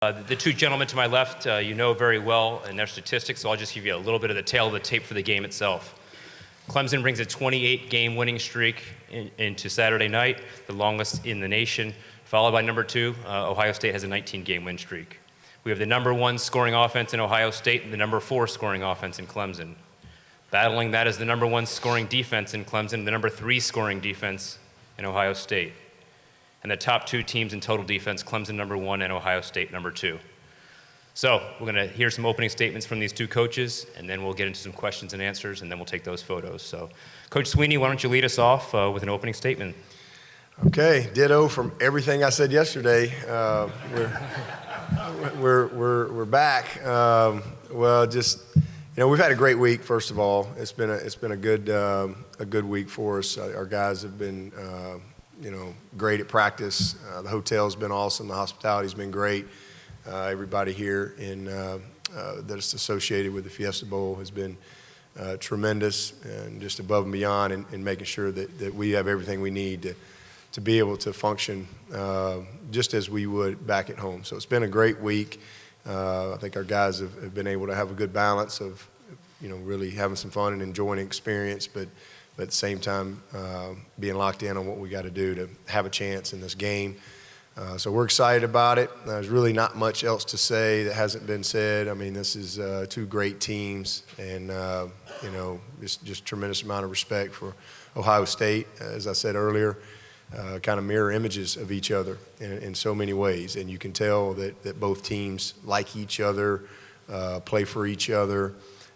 The two gentlemen to my left, you know very well in their statistics, so I'll just give you a little bit of the tail of the tape for the game itself. Clemson brings a 28-game winning streak into Saturday night, the longest in the nation, followed by number 2, Ohio State has a 19-game win streak. We have the number 1 scoring offense in Ohio State and the number 4 scoring offense in Clemson. Battling that is the number 1 scoring defense in Clemson, the number 3 scoring defense in Ohio State. And the top 2 teams in total defense, Clemson number 1 and Ohio State number 2. So we're going to hear some opening statements from these two coaches, and then we'll get into some questions and answers, and then we'll take those photos. So Coach Swinney, why don't you lead us off with an opening statement? Okay, ditto from everything I said yesterday. We're back. Well, just we've had a great week. First of all, it's been a good week for us. Our guys have been great at practice. The hotel's been awesome. The hospitality's been great. Everybody here that's associated with the Fiesta Bowl has been tremendous and just above and beyond in making sure that we have everything we need to be able to function just as we would back at home. So it's been a great week. I think our guys have been able to have a good balance of really having some fun and enjoying the experience, but at the same time being locked in on what we got to do to have a chance in this game. So we're excited about it. There's really not much else to say that hasn't been said. I mean, this is 2 great teams, and just tremendous amount of respect for Ohio State. As I said earlier, kind of mirror images of each other in so many ways, and you can tell that both teams like each other, play for each other,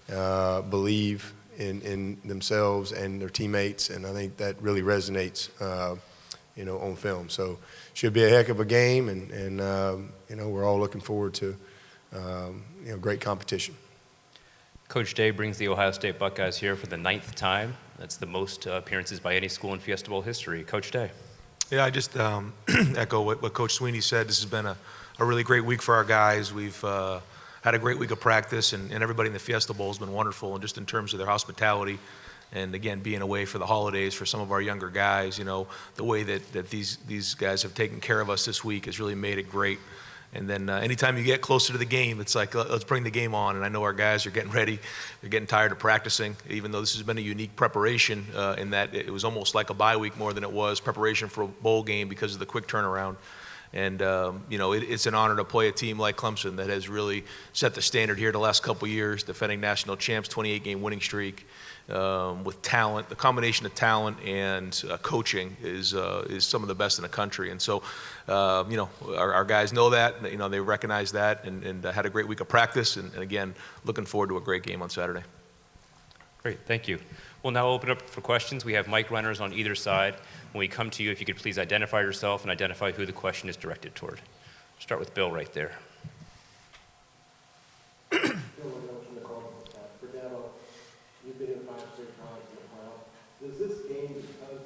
believe in themselves and their teammates, and I think that really resonates on film. So should be a heck of a game, and we're all looking forward to great competition. Coach Day brings the Ohio State Buckeyes here for the 9th time. That's the most appearances by any school in Fiesta Bowl history. Coach Day. Yeah, I just echo what Coach Swinney said. This has been a really great week for our guys. We've had a great week of practice, and everybody in the Fiesta Bowl has been wonderful, and just in terms of their hospitality. And again, being away for the holidays for some of our younger guys, the way that these guys have taken care of us this week has really made it great. And then anytime you get closer to the game, it's like, let's bring the game on. And I know our guys are getting ready. They're getting tired of practicing, even though this has been a unique preparation in that it was almost like a bye week more than it was preparation for a bowl game because of the quick turnaround. And, it's an honor to play a team like Clemson that has really set the standard here the last couple years, defending national champs, 28-game winning streak. With talent, the combination of talent and coaching is some of the best in the country. And so, our guys know that, they recognize that, and had a great week of practice. And again, looking forward to a great game on Saturday. Great, thank you. We'll now open up for questions. We have mic runners on either side. When we come to you, if you could please identify yourself and identify who the question is directed toward. Start with Bill right there. For Dabo, you've been in 5 straight times in the playoff. Does this game, because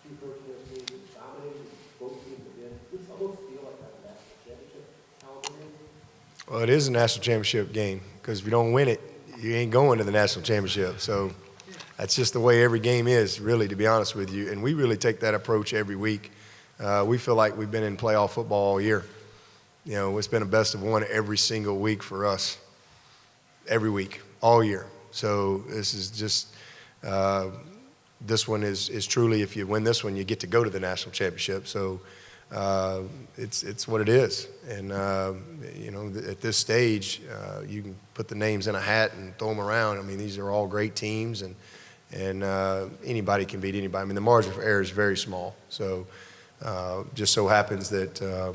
2 first-place teams dominated, both teams have been, does this almost feel like a national championship caliber game? Well, it is a national championship game because if you don't win it, you ain't going to the national championship. So that's just the way every game is, really, to be honest with you. And we really take that approach every week. We feel like we've been in playoff football all year. It's been a best of 1 every single week for us, every week, all year. So this is just this one is truly, if you win this one, you get to go to the national championship. So it's what it is. And at this stage, you can put the names in a hat and throw them around. I mean, these are all great teams, and anybody can beat anybody. I mean, the margin for error is very small. So just so happens that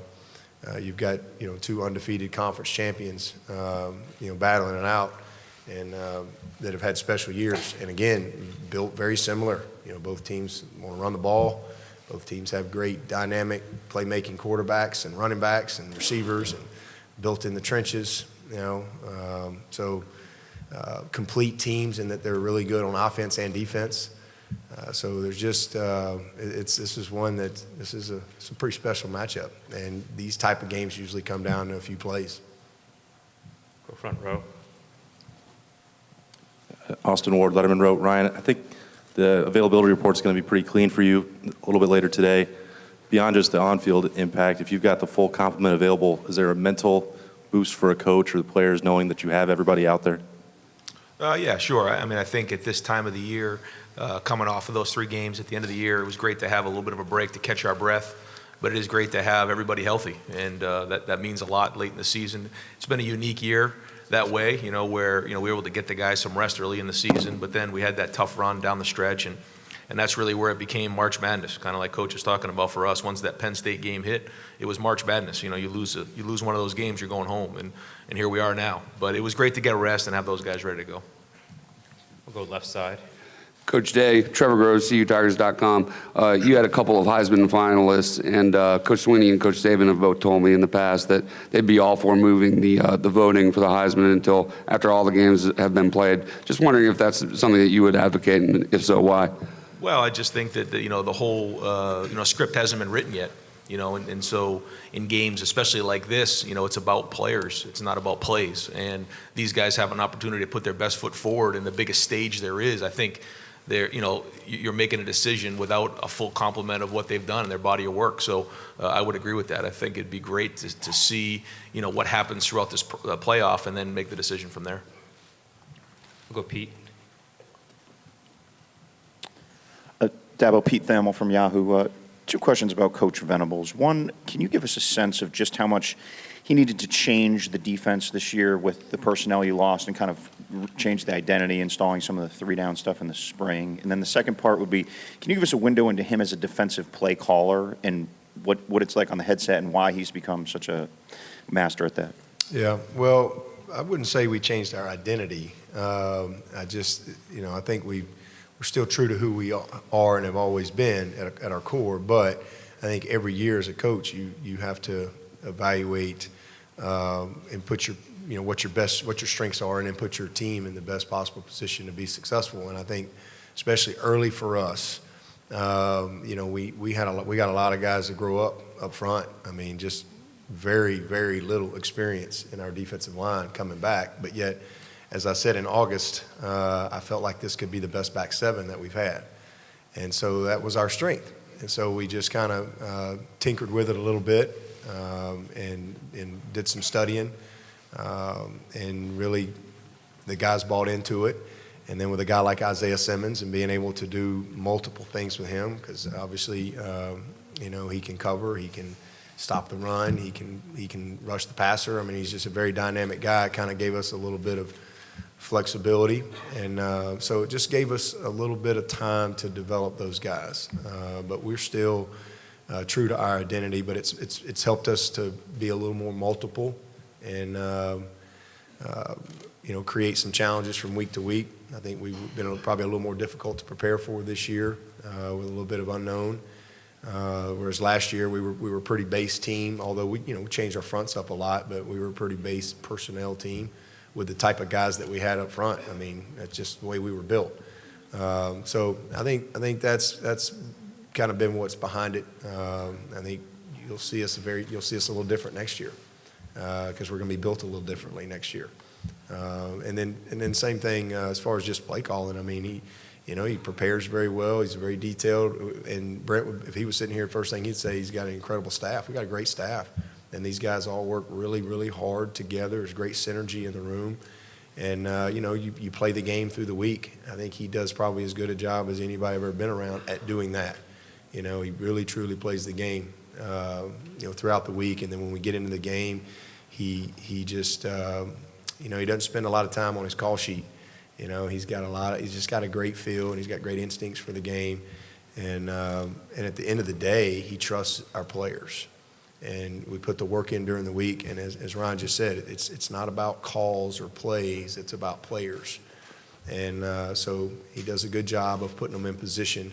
you've got 2 undefeated conference champions battling it out, and that have had special years. And again, built very similar. Both teams want to run the ball. Both teams have great dynamic playmaking quarterbacks and running backs and receivers, and built in the trenches. So complete teams in that they're really good on offense and defense. So there's just this is a pretty special matchup, and these type of games usually come down to a few plays. Go front row. Austin Ward, Letterman wrote, Ryan, I think the availability report is going to be pretty clean for you a little bit later today. Beyond just the on-field impact, if you've got the full complement available, is there a mental boost for a coach or the players knowing that you have everybody out there? Yeah, sure. I mean, I think at this time of the year, coming off of those 3 games at the end of the year, it was great to have a little bit of a break to catch our breath. But it is great to have everybody healthy, and that means a lot late in the season. It's been a unique year that way, where we were able to get the guys some rest early in the season, but then we had that tough run down the stretch, and that's really where it became March Madness, kind of like Coach is talking about for us. Once that Penn State game hit, it was March Madness. You lose one of those games, you're going home, and here we are now. But it was great to get rest and have those guys ready to go. We'll go left side. Coach Day, Trevor Groves, CUTigers.com. You had a couple of Heisman finalists, and Coach Swinney and Coach Saban have both told me in the past that they'd be all for moving the voting for the Heisman until after all the games have been played. Just wondering if that's something that you would advocate, and if so, why? Well, I just think that the whole script hasn't been written yet. And so in games, especially like this, it's about players. It's not about plays. And these guys have an opportunity to put their best foot forward in the biggest stage there is. I think you're making a decision without a full complement of what they've done in their body of work. So I would agree with that. I think it'd be great to see, what happens throughout this playoff and then make the decision from there. We'll go Pete. Dabo, Pete Thamel from Yahoo. 2 questions about Coach Venables. One, can you give us a sense of just how much he needed to change the defense this year with the personnel you lost and kind of change the identity, installing some of the 3-down stuff in the spring? And then the second part would be, can you give us a window into him as a defensive play caller and what it's like on the headset and why he's become such a master at that? Yeah, well, I wouldn't say we changed our identity. I think we're still true to who we are and have always been at our core, but I think every year as a coach, you have to evaluate and put what your strengths are, and then put your team in the best possible position to be successful. And I think, especially early for us, we got a lot of guys that grow up front. I mean, just very, very little experience in our defensive line coming back, but yet, as I said in August, I felt like this could be the best back 7 that we've had. And so that was our strength. And so we just kind of tinkered with it a little bit and did some studying. And really, the guys bought into it. And then with a guy like Isaiah Simmons and being able to do multiple things with him, because obviously, he can cover, he can stop the run, he can rush the passer. I mean, he's just a very dynamic guy. It kind of gave us a little bit of flexibility, and so it just gave us a little bit of time to develop those guys. But we're still true to our identity, but it's helped us to be a little more multiple and create some challenges from week to week. I think we've been probably a little more difficult to prepare for this year with a little bit of unknown. Whereas last year we were a pretty base team, although we changed our fronts up a lot, but we were a pretty base personnel team with the type of guys that we had up front. I mean, that's just the way we were built. So I think that's kind of been what's behind it. I think you'll see us a little different next year because we're going to be built a little differently next year. And then same thing as far as just play calling. I mean, he prepares very well. He's very detailed. And Brent, if he was sitting here, first thing he'd say, he's got an incredible staff. We got a great staff. And these guys all work really, really hard together. There's great synergy in the room. And, you play the game through the week. I think he does probably as good a job as anybody I've ever been around at doing that. He really, truly plays the game, throughout the week. And then when we get into the game, he just, he doesn't spend a lot of time on his call sheet. He's just got a great feel, and he's got great instincts for the game. And at the end of the day, he trusts our players. And we put the work in during the week. And as Ryan just said, it's not about calls or plays. It's about players. And so he does a good job of putting them in position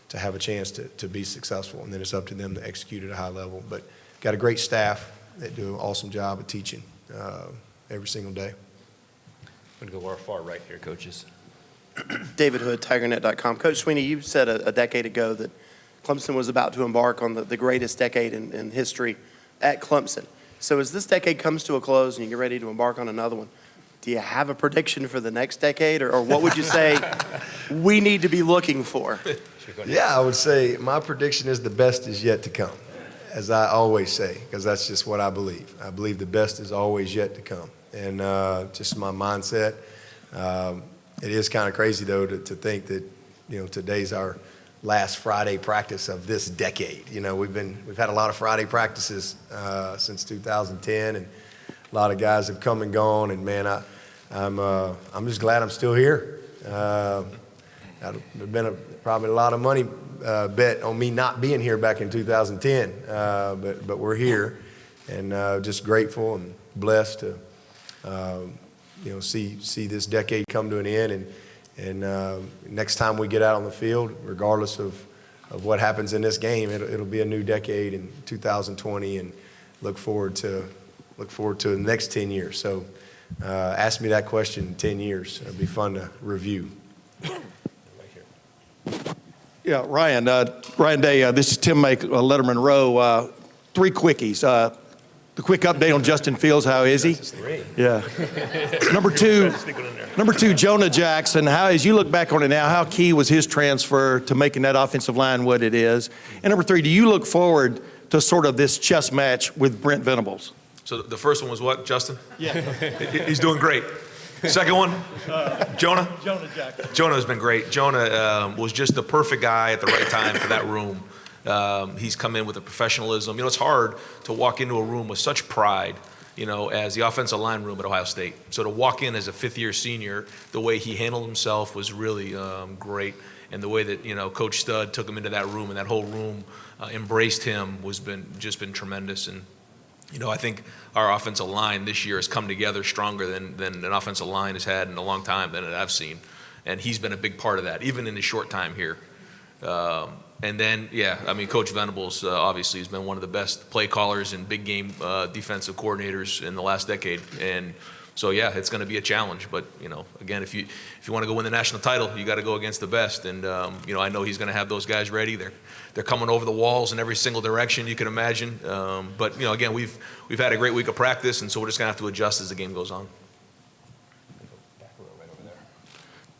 to have a chance to be successful. And then it's up to them to execute at a high level. But got a great staff that do an awesome job of teaching every single day. I'm going to go our far right here, coaches. David Hood, TigerNet.com. Coach Swinney, you said a decade ago that Clemson was about to embark on the greatest decade in history at Clemson. So as this decade comes to a close and you get ready to embark on another one, do you have a prediction for the next decade, or what would you say we need to be looking for? Yeah, I would say my prediction is the best is yet to come. as I always say, because that's just what I believe. I believe the best is always yet to come. And just my mindset. It is kind of crazy, though, to think that, today's our last Friday practice of this decade. We've had a lot of Friday practices since 2010, and a lot of guys have come and gone. And man, I'm just glad I'm still here. There's been probably a lot of money bet on me not being here back in 2010, but we're here, and just grateful and blessed to see this decade come to an end, and next time we get out on the field, regardless of what happens in this game, it'll be a new decade in 2020, and look forward to the next 10 years. So ask me that question in 10 years. It'll be fun to review. Yeah, Ryan Day, this is Tim Make, Letterman Row. 3 quickies. The quick update on Justin Fields, how is he? Yeah. Number two, Jonah Jackson. How, as you look back on it now, how key was his transfer to making that offensive line what it is? And number 3, do you look forward to sort of this chess match with Brent Venables? So the first one was what, Justin? Yeah. He's doing great. Second one, Jonah? Jonah Jackson. Jonah has been great. Jonah was just the perfect guy at the right time for that room. He's come in with a professionalism. It's hard to walk into a room with such pride, as the offensive line room at Ohio State. So to walk in as a fifth-year senior, the way he handled himself was really great. And the way that, Coach Stud took him into that room and that whole room embraced him just been tremendous. And, I think our offensive line this year has come together stronger than an offensive line has had in a long time than I've seen. And he's been a big part of that, even in his short time here. And then, Coach Venables obviously has been one of the best play callers and big game defensive coordinators in the last decade. And so, it's going to be a challenge. But, again, if you want to go win the national title, you got to go against the best. And, I know he's going to have those guys ready. They're coming over the walls in every single direction you can imagine. But, again, we've had a great week of practice, and so we're just going to have to adjust as the game goes on.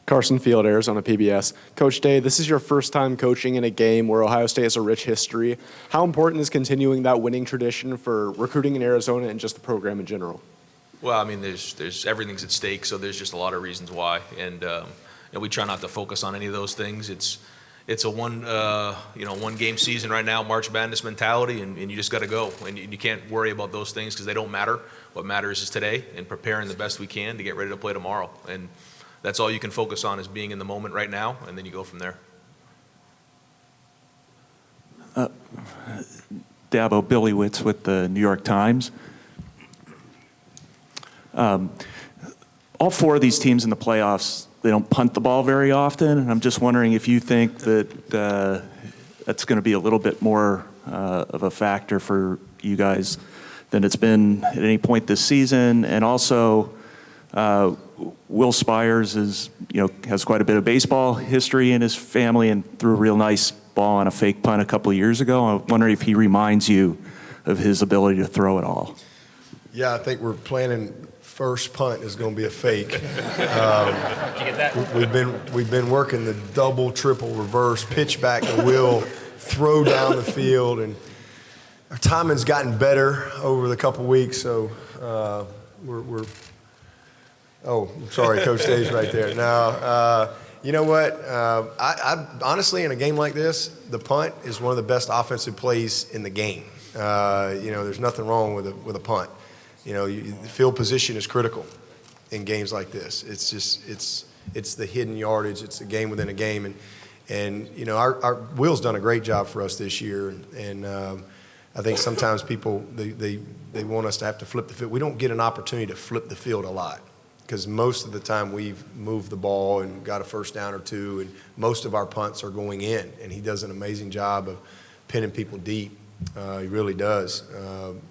Carson Field, Arizona PBS. Coach Day, this is your first time coaching in a game where Ohio State has a rich history. How important is continuing that winning tradition for recruiting in Arizona and just the program in general? Well, there's everything's at stake, so there's just a lot of reasons why, and we try not to focus on any of those things. It's a one game season right now, March Madness mentality, and you just got to go, and you can't worry about those things because they don't matter. What matters is today and preparing the best we can to get ready to play tomorrow, and that's all you can focus on is being in the moment right now, and then you go from there. Dabo, Billy Witz with the New York Times. All 4 of these teams in the playoffs, they don't punt the ball very often, and I'm just wondering if you think that that's going to be a little bit more of a factor for you guys than it's been at any point this season, and also Will Spires has quite a bit of baseball history in his family and threw a real nice ball on a fake punt a couple of years ago. I'm wondering if he reminds you of his ability to throw it all. Yeah, I think we're planning first punt is going to be a fake. Did you get that? We've been working the double, triple, reverse, pitch back to Will, throw down the field, and our timing's gotten better over the couple weeks. So we're. Oh, I'm sorry, Coach Day's right there. No, you know what? I honestly, in a game like this, the punt is one of the best offensive plays in the game. There's nothing wrong with a punt. The field position is critical in games like this. It's just it's the hidden yardage. It's a game within a game, and our Will's done a great job for us this year, and I think sometimes people they want us to have to flip the field. We don't get an opportunity to flip the field a lot, because most of the time we've moved the ball and got a first down or two, and most of our punts are going in, and he does an amazing job of pinning people deep. He really does.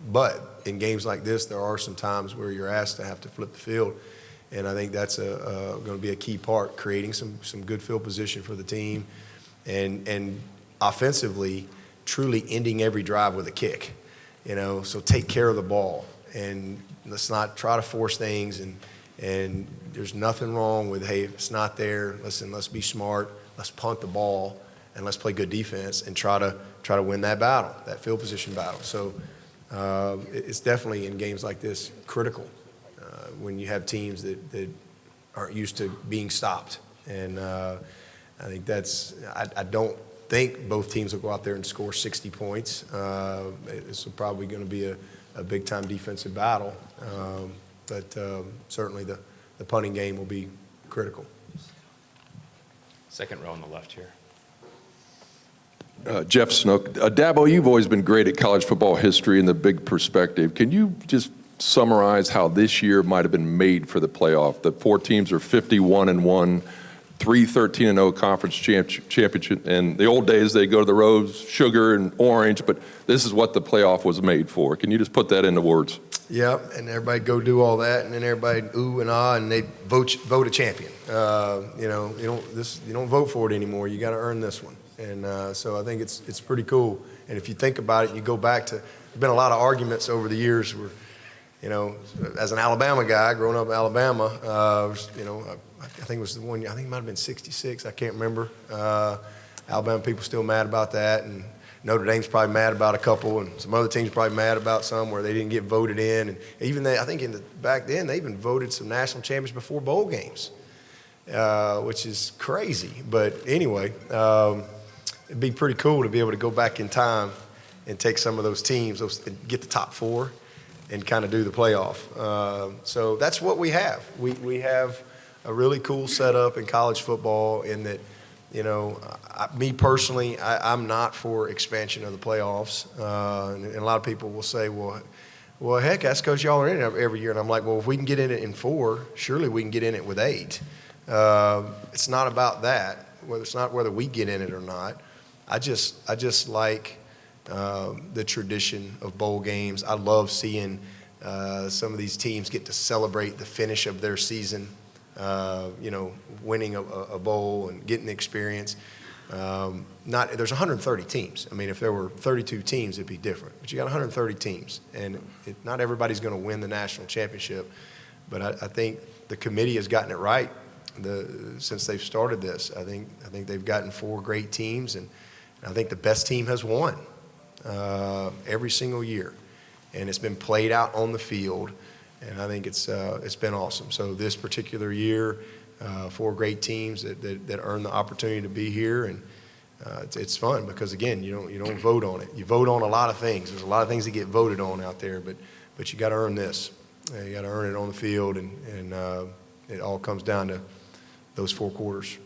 But in games like this, there are some times where you're asked to have to flip the field, and I think that's going to be a key part, creating some good field position for the team, and offensively, truly ending every drive with a kick. So take care of the ball, and let's not try to force things, and there's nothing wrong with, hey, if it's not there, listen, let's be smart, let's punt the ball, and let's play good defense and try to win that battle, that field position battle. So it's definitely in games like this critical when you have teams that aren't used to being stopped. And I think I don't think both teams will go out there and score 60 points. It's probably going to be a big-time defensive battle. But certainly the punting game will be critical. Second row on the left here. Jeff Snook. Dabo, you've always been great at college football history and the big perspective. Can you just summarize how this year might have been made for the playoff? The 4 teams are 51-1, 3 13-0 conference championship. And the old days, they go to the rose, sugar, and orange, but this is what the playoff was made for. Can you just put that into words? Yeah, and everybody go do all that, and then everybody ooh and ah, and they vote a champion. You don't vote for it anymore. You got to earn this one, and so I think it's pretty cool. And if you think about it, you go back to there's been a lot of arguments over the years where, as an Alabama guy growing up in Alabama, I think it was the one year, I think it might have been '66. I can't remember. Alabama people still mad about that, and Notre Dame's probably mad about a couple, and some other teams probably mad about some where they didn't get voted in. And even I think back then, they even voted some national champions before bowl games, which is crazy. But anyway, it'd be pretty cool to be able to go back in time and take some of those teams, and get the top 4 and kind of do the playoff. So that's what we have. We have a really cool setup in college football in that, me personally, I'm not for expansion of the playoffs. And a lot of people will say, well, heck, that's because y'all are in it every year. And I'm like, well, if we can get in it in 4, surely we can get in it with 8. It's not about that. It's not whether we get in it or not. I just like the tradition of bowl games. I love seeing some of these teams get to celebrate the finish of their season. Winning a bowl and getting the experience. There's 130 teams. I mean, if there were 32 teams, it'd be different. But you got 130 teams, and not everybody's going to win the national championship. But I think the committee has gotten it right since they've started this. I think they've gotten 4 great teams, and I think the best team has won every single year, and it's been played out on the field. And I think it's been awesome. So this particular year, 4 great teams that earn the opportunity to be here, and it's fun because again, you don't vote on it. You vote on a lot of things. There's a lot of things that get voted on out there, but you got to earn this. You got to earn it on the field, and it all comes down to those 4 quarters.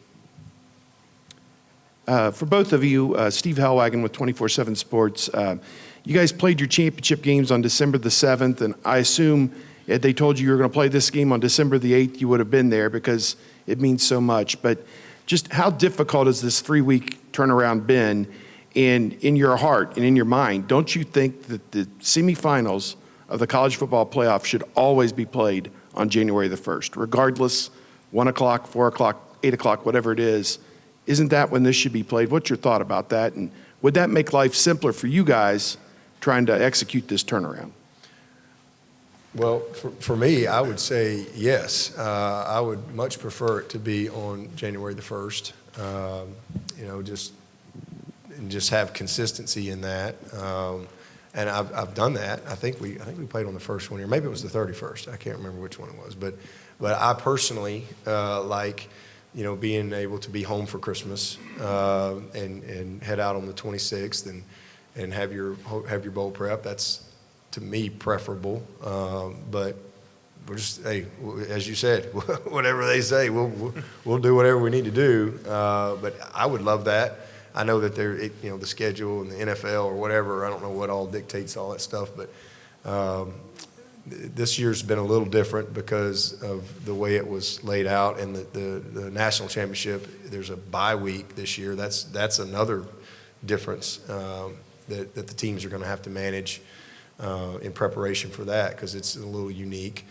For both of you, Steve Hellwagon with 24/7 Sports. You guys played your championship games on December the 7th, and I assume if they told you were going to play this game on December the 8th, you would have been there because it means so much. But just how difficult has this 3-week turnaround been in your heart and in your mind? Don't you think that the semifinals of the college football playoff should always be played on January the 1st, regardless, 1 o'clock, 4 o'clock, 8 o'clock, whatever it is? Isn't that when this should be played? What's your thought about that? And would that make life simpler for you guys trying to execute this turnaround? Well, for me, I would say yes. I would much prefer it to be on January the 1st. Just have consistency in that. And I've done that. I think we played on the first one, or maybe it was the 31st. I can't remember which one it was. But I personally like being able to be home for Christmas and head out on the 26th and have your bowl prep. That's, to me, preferable. But we're just, hey, as you said, whatever they say, we'll do whatever we need to do. But I would love that. I know that the schedule and the NFL or whatever, I don't know what all dictates all that stuff, but this year's been a little different because of the way it was laid out, and the national championship, there's a bye week this year. That's another difference that the teams are going to have to manage in preparation for that, because it's a little unique.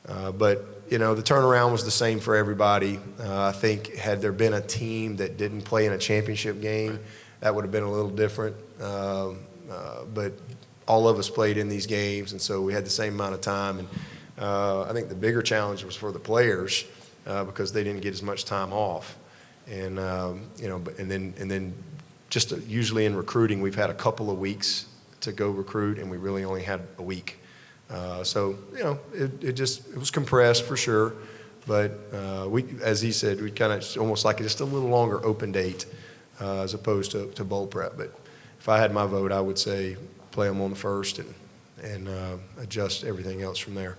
But the turnaround was the same for everybody. I think had there been a team that didn't play in a championship game, that would have been a little different. But all of us played in these games, and so we had the same amount of time. And I think the bigger challenge was for the players because they didn't get as much time off. And and then just usually in recruiting, we've had a couple of weeks to go recruit, and we really only had a week. So, you know, it was compressed for sure. But we, as he said, we kind of almost like just a little longer open date as opposed to bowl prep. But if I had my vote, I would say play them on the first and adjust everything else from there.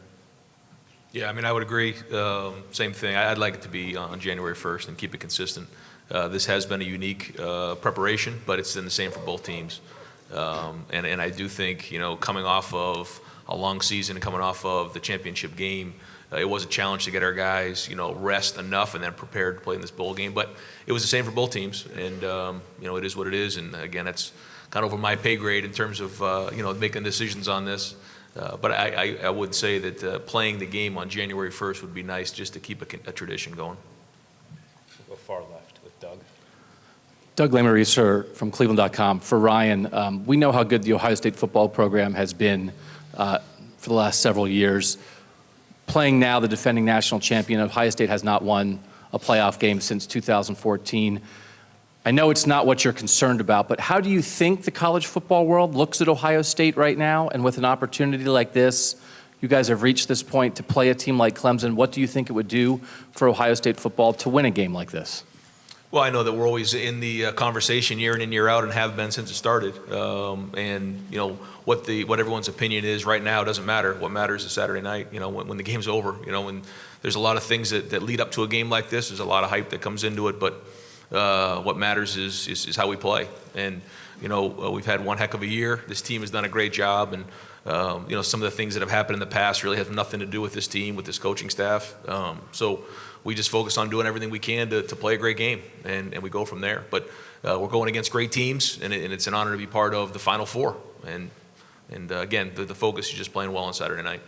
Yeah, I mean, I would agree. Same thing. I'd like it to be on January 1st and keep it consistent. This has been a unique preparation, but it's been the same for both teams. And I do think, you know, coming off of a long season and coming off of the championship game, it was a challenge to get our guys, you know, rest enough and then prepared to play in this bowl game. But it was the same for both teams, and you know, it is what it is. And again, that's kind of over my pay grade in terms of you know, making decisions on this. But I would say that playing the game on January 1st would be nice, just to keep a tradition going. We'll go far left with Doug. Doug Lamer-Reeser from Cleveland.com. For Ryan, we know how good the Ohio State football program has been for the last several years. Playing now the defending national champion, Ohio State has not won a playoff game since 2014. I know it's not what you're concerned about, but how do you think the college football world looks at Ohio State right now? And with an opportunity like this, you guys have reached this point to play a team like Clemson. What do you think it would do for Ohio State football to win a game like this? Well, I know that we're always in the conversation year in and year out, and have been since it started. And you know what everyone's opinion is right now doesn't matter. What matters is Saturday night. You know, when the game's over. You know, when there's a lot of things that lead up to a game like this. There's a lot of hype that comes into it, but what matters is how we play. And you know, we've had one heck of a year. This team has done a great job, and you know, some of the things that have happened in the past really have nothing to do with this team, with this coaching staff. So we just focus on doing everything we can to play a great game, and we go from there. But we're going against great teams, and it's an honor to be part of the Final Four. And again, the focus is just playing well on Saturday night.